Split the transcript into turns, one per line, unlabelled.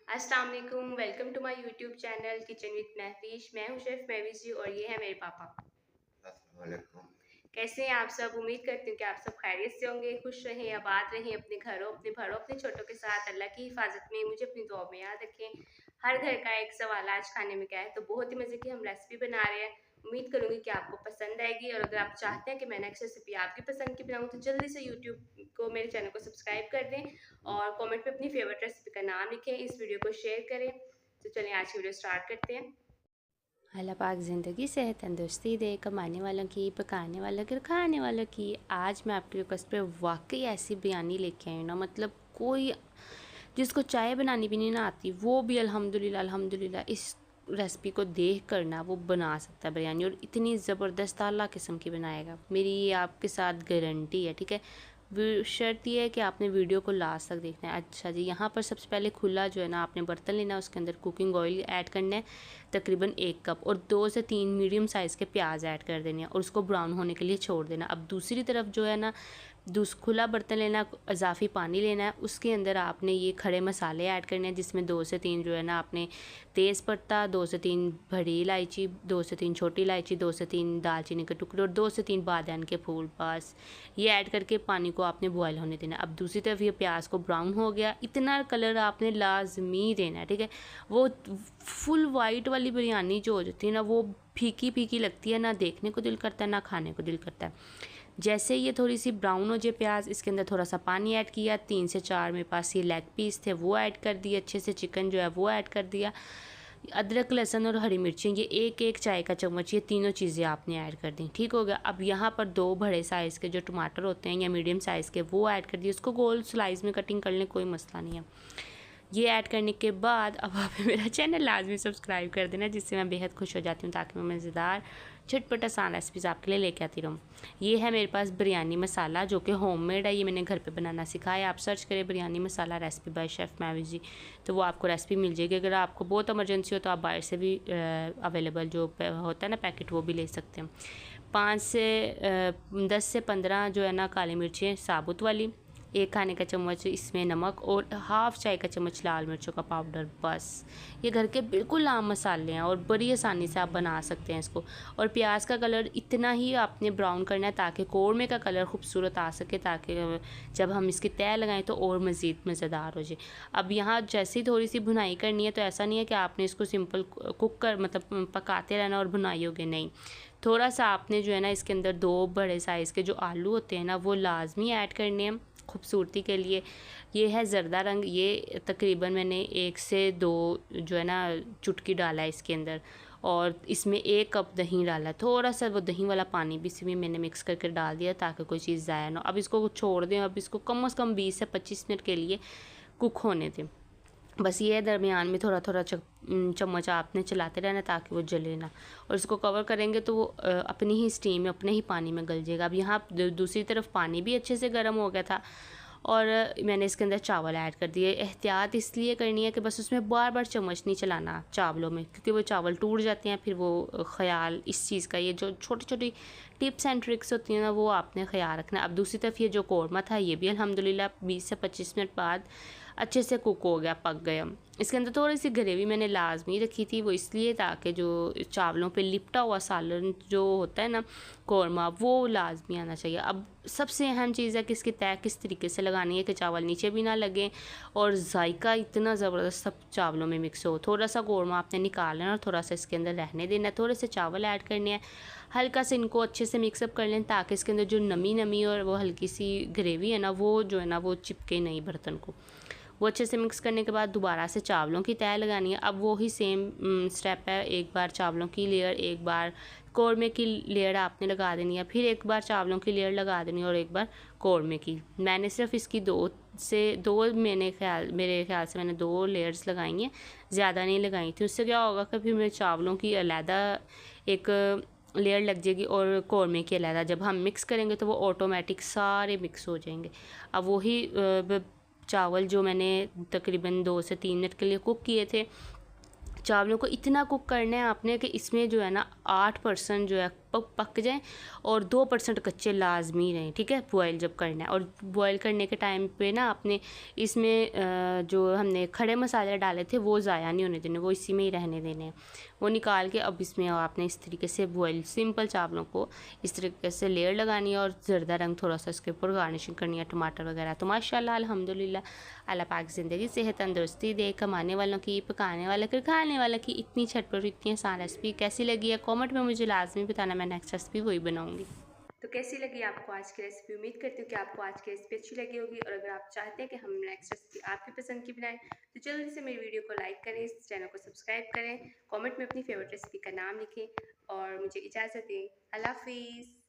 अस्सलाम वालेकुम, welcome to my YouTube channel kitchen with Mahfish. मैं हूं शेफ़ महविश जी और ये है मेरे पापा।
अस्सलाम वालेकुम।
कैसे हैं आप सब? उम्मीद करती हूँ कि आप सब खैरियत से होंगे, खुश रहें, आबाद रहें अपने घरों, अपने भरों, अपने छोटों के साथ। अल्लाह की हिफाजत में मुझे अपनी दुआ में याद रखें। हर घर का एक सवाल आज खाने में क्या है, तो बहुत ही मज़े की हम रेसिपी बना रहे हैं। उम्मीद करूँगी कि आपको पसंद आएगी और अगर आप चाहते हैं कि मैं नेक्स्ट रेसिपी आपकी पसंद की बनाऊँ तो जल्दी से यूट्यूब को मेरे चैनल को सब्सक्राइब कर दें और कमेंट में अपनी फेवरेट रेसिपी का नाम लिखें, इस वीडियो को शेयर करें। तो चलिए आज की वीडियो स्टार्ट करते हैं।
अल्लाह पाक ज़िंदगी से तंदुरुस्ती दे, कमाने वालों की, पकाने वालों की और खाने वालों की। आज मैं आपकी रिक्वेस्ट पे वाकई ऐसी बिरयानी लेके आई हूँ ना, मतलब कोई जिसको चाय बनानी भी नहीं ना आती वो भी अल्हम्दुलिल्लाह अल्हम्दुलिल्लाह इस रेसिपी को देख कर ना वो बना सकता है बिरयानी, और इतनी ज़बरदस्त आला किस्म की बनाएगा। मेरी ये आपके साथ गारंटी है, ठीक है। शर्त ये है कि आपने वीडियो को लास्ट तक देखना है। अच्छा जी, यहाँ पर सबसे पहले खुला जो है ना आपने बर्तन लेना है, उसके अंदर कुकिंग ऑयल ऐड करना है तकरीबन 1 कप, और 2 से 3 मीडियम साइज़ के प्याज ऐड कर देने हैं और उसको ब्राउन होने के लिए छोड़ देना। अब दूसरी तरफ जो है ना खुला बर्तन लेना, इजाफ़ी पानी लेना है, उसके अंदर आपने ये खड़े मसाले ऐड करने हैं, जिसमें 2 से 3 जो है ना आपने तेज़ पत्ता, 2 से 3 बड़ी इलायची, 2 से 3 छोटी इलायची, 2 से 3 दालचीनी के टुकड़े और 2 से 3 बादियान के फूल, बस ये ऐड करके पानी को आपने बॉयल होने देना। अब दूसरी तरफ ये प्याज को ब्राउन हो गया, इतना कलर आपने लाजमी देना है, ठीक है। वो फुल वाइट वाली बिरयानी जो हो जाती है ना, वो फीकी फीकी लगती है, ना देखने को दिल करता है ना खाने को दिल करता है। जैसे ये थोड़ी सी ब्राउन हो जाए प्याज, इसके अंदर थोड़ा सा पानी ऐड किया, 3 से 4 मेरे पास ये लेग पीस थे वो ऐड कर दिए, अच्छे से चिकन जो है वो ऐड कर दिया, अदरक लहसुन और हरी मिर्ची ये एक एक चाय का चम्मच, ये तीनों चीज़ें आपने ऐड कर दी, ठीक हो गया। अब यहाँ पर 2 बड़े साइज़ के जो टमाटर होते हैं या मीडियम साइज़ के वो ऐड कर दिए, उसको गोल स्लाइस में कटिंग कर लें, कोई मसला नहीं है। ये ऐड करने के बाद अब आप मेरा चैनल लाजमी सब्सक्राइब कर देना, जिससे मैं बेहद खुश हो जाती हूँ, ताकि मैं मज़ेदार झटपट आसान रेसिपीज़ आपके लिए लेके आती रहूँ। ये है मेरे पास बिरयानी मसाला जो कि होममेड है, ये मैंने घर पे बनाना सिखाया। आप सर्च करें बिरयानी मसाला रेसिपी बाय शेफ़ महविश जी, तो वो आपको रेसिपी मिल जाएगी। अगर आपको बहुत इमरजेंसी हो तो आप बाहर से भी अवेलेबल जो होता है ना पैकेट, वो भी ले सकते हैं। 10 से 15 जो है ना काली मिर्चें साबुत वाली, 1 खाने का चम्मच इसमें नमक और हाफ़ चाय का चम्मच लाल मिर्चों का पाउडर, बस। ये घर के बिल्कुल आम मसाले हैं और बड़ी आसानी से आप बना सकते हैं इसको। और प्याज का कलर इतना ही आपने ब्राउन करना है ताकि कौरमे का कलर खूबसूरत आ सके, ताकि जब हम इसकी तय लगाएं तो और मज़ीद मज़ेदार हो जाए। अब यहाँ जैसे ही थोड़ी सी भुनाई करनी है, तो ऐसा नहीं है कि आपने इसको सिंपल कुक कर मतलब पकाते रहना और भुनाई होगी, नहीं। थोड़ा सा आपने जो है ना इसके अंदर 2 बड़े साइज़ के जो आलू होते हैं ना वो लाजमी ऐड करने हैं खूबसूरती के लिए। ये है ज़र्दा रंग, ये तकरीबन मैंने 1 से 2 जो है ना चुटकी डाला है इसके अंदर, और इसमें 1 कप दही डाला है। थोड़ा सा वो दही वाला पानी भी इसमें मैंने मिक्स करके डाल दिया ताकि कोई चीज़ ज़ाया ना हो। अब इसको छोड़ दें, अब इसको कम से कम 20 से 25 मिनट के लिए कुक होने दें। बस ये दरमियान में थोड़ा थोड़ा चम्मच आपने चलाते रहना ताकि वो जले ना, और इसको कवर करेंगे तो वो अपनी ही स्टीम में अपने ही पानी में गल जाएगा। अब यहाँ दूसरी तरफ पानी भी अच्छे से गर्म हो गया था और मैंने इसके अंदर चावल ऐड कर दिए। एहतियात इसलिए करनी है कि बस उसमें बार बार चम्मच नहीं चलाना चावलों में, क्योंकि वो चावल टूट जाते हैं। फिर वो ख्याल इस चीज़ का, ये जो छोटी छोटी टिप्स एंड ट्रिक्स होती हैं ना, वो आपने ख्याल रखना। अब दूसरी तरफ ये जो कौरमा था ये भी अल्हम्दुलिल्लाह 20 से 25 मिनट बाद अच्छे से कुक हो गया, पक गया। इसके अंदर थोड़ी सी ग्रेवी मैंने लाजमी रखी थी, वो इसलिए ताकि जो चावलों पे लिपटा हुआ सालन जो होता है ना कौरमा, वो लाजमी आना चाहिए। अब सबसे अहम चीज़ है कि इसकी तय किस तरीके से लगानी है कि चावल नीचे भी ना लगे और जायका इतना ज़बरदस्त सब चावलों में मिक्स हो। थोड़ा सा कौरमा आपने निकालना है और थोड़ा सा इसके अंदर रहने देना है, थोड़े से चावल ऐड करने हैं, हल्का से इनको अच्छे से मिक्सअप कर लें ताकि इसके अंदर जो नमी नमी और वो हल्की सी ग्रेवी है ना, वो जो है ना वो चिपके नहीं बर्तन को। वो अच्छे से मिक्स करने के बाद दोबारा से चावलों की तय लगानी है। अब वो ही सेम स्टेप है, एक बार चावलों की लेयर, एक बार कौरमे की लेयर आपने लगा देनी है, फिर एक बार चावलों की लेयर लगा देनी है और एक बार कौरमे की। मैंने सिर्फ इसकी मेरे ख्याल से मैंने 2 लेयर्स लगाई हैं, ज़्यादा नहीं लगाई थी। उससे क्या होगा कि फिर मेरे चावलों की अलहदा एक लेयर लग जाएगी और कौरमे की अलहदा। जब हम मिक्स करेंगे तो वो ऑटोमेटिक सारे मिक्स हो जाएंगे। अब वही चावल जो मैंने तकरीबन 2 से 3 मिनट के लिए कुक किए थे, चावलों को इतना कुक करना है आपने कि इसमें जो है ना 8% जो है पक जाएं और 2% कच्चे लाजमी रहें, ठीक है, बॉयल जब करना है। और बॉयल करने के टाइम पे ना आपने इसमें जो हमने खड़े मसाले डाले थे वो ज़ाया नहीं होने देने, वो इसी में ही रहने देने हैं। वो निकाल के अब इसमें आपने इस तरीके से बॉयल सिंपल चावलों को इस तरीके से लेयर लगानी है और ज़रदा रंग थोड़ा सा इसके ऊपर गार्निशिंग करनी है टमाटर वगैरह। तो माशाल्लाह अल्हम्दुलिल्लाह, अल्लाह पाक ज़िंदगी सेहत तंदुरुस्ती दे। कमाने वालों की, पकाने वालों की, खाने वालों की इतनी झटपट इतनी आसान रेसिपी कैसी लगी है कमेंट में मुझे लाजमी बताना, मैं नेक्स्ट रेसिपी वही बनाऊँगी।
तो कैसी लगी आपको आज की रेसिपी? उम्मीद करती हूँ कि आपको आज की रेसिपी अच्छी लगी होगी, और अगर आप चाहते हैं कि हम नेक्स्ट रेसिपी आपकी पसंद की बनाएं तो जल्दी से मेरी वीडियो को लाइक करें, इस चैनल को सब्सक्राइब करें, कमेंट में अपनी फेवरेट रेसिपी का नाम लिखें और मुझे इजाज़त दें। अल्लाह हाफिज़।